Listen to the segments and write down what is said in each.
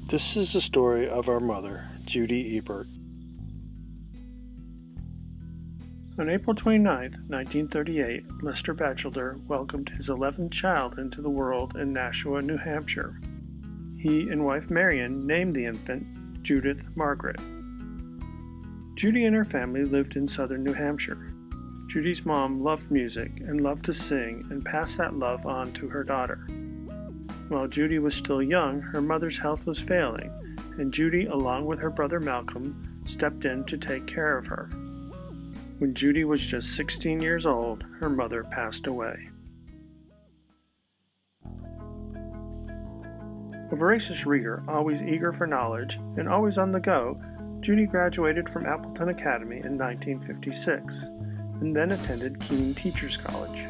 This is the story of our mother, Judy Ebert. On April 29, 1938, Lester Batchelder welcomed his 11th child into the world in Nashua, New Hampshire. He and wife Marion named the infant Judith Margaret. Judy and her family lived in southern New Hampshire. Judy's mom loved music and loved to sing and passed that love on to her daughter. While Judy was still young, her mother's health was failing, and Judy, along with her brother Malcolm, stepped in to take care of her. When Judy was just 16 years old, her mother passed away. A voracious reader, always eager for knowledge, and always on the go, Judy graduated from Appleton Academy in 1956, and then attended Keene Teachers College.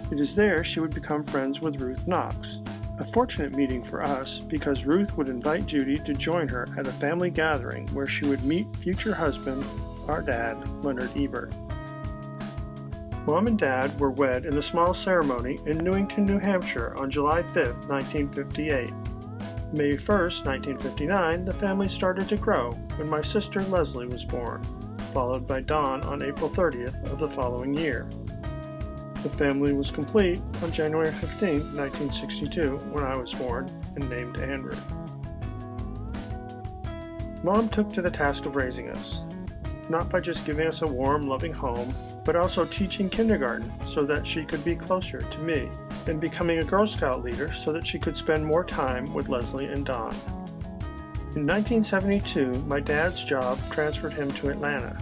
It is there she would become friends with Ruth Knox, a fortunate meeting for us because Ruth would invite Judy to join her at a family gathering where she would meet future husband, our dad, Leonard Ebert. Mom and Dad were wed in a small ceremony in Newington, New Hampshire on July 5, 1958. May 1, 1959, the family started to grow when my sister Leslie was born, followed by Dawn on April 30th of the following year. The family was complete on January 15, 1962, when I was born and named Andrew. Mom took to the task of raising us, not by just giving us a warm, loving home, but also teaching kindergarten so that she could be closer to me, and becoming a Girl Scout leader so that she could spend more time with Leslie and Dawn. In 1972, my dad's job transferred him to Atlanta.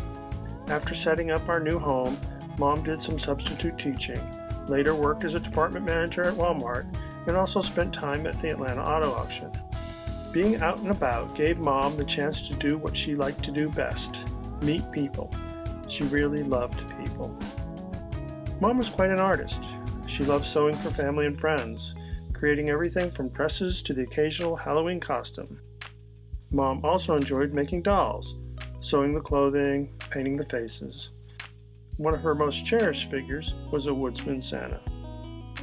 After setting up our new home, Mom did some substitute teaching, later worked as a department manager at Walmart, and also spent time at the Atlanta Auto Auction. Being out and about gave Mom the chance to do what she liked to do best, meet people. She really loved people. Mom was quite an artist. She loved sewing for family and friends, creating everything from dresses to the occasional Halloween costume. Mom also enjoyed making dolls, sewing the clothing, painting the faces. One of her most cherished figures was a Woodsman Santa.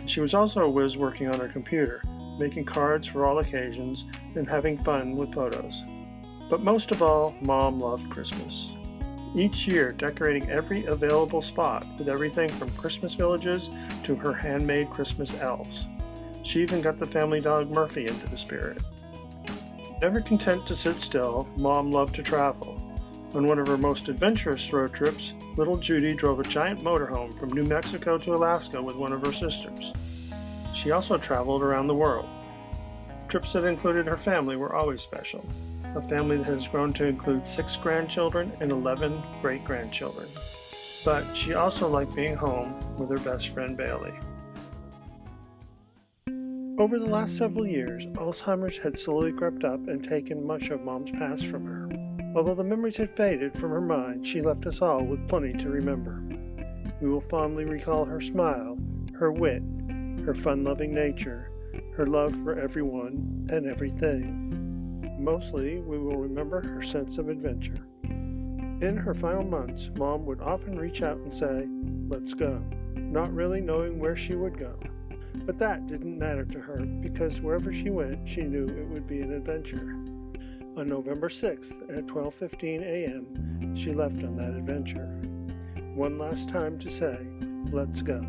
She was also a whiz working on her computer, making cards for all occasions and having fun with photos. But most of all, Mom loved Christmas. Each year decorating every available spot with everything from Christmas villages to her handmade Christmas elves. She even got the family dog Murphy into the spirit. Never content to sit still, Mom loved to travel. On one of her most adventurous road trips, little Judy drove a giant motorhome from New Mexico to Alaska with one of her sisters. She also traveled around the world. Trips that included her family were always special, a family that has grown to include 6 grandchildren and 11 great-grandchildren. But she also liked being home with her best friend Bailey. Over the last several years, Alzheimer's had slowly crept up and taken much of Mom's past from her. Although the memories had faded from her mind, she left us all with plenty to remember. We will fondly recall her smile, her wit, her fun-loving nature, her love for everyone and everything. Mostly, we will remember her sense of adventure. In her final months, Mom would often reach out and say, "Let's go," not really knowing where she would go. But that didn't matter to her because wherever she went, she knew it would be an adventure. On November 6th at 12:15 a.m., she left on that adventure. One last time to say, "Let's go."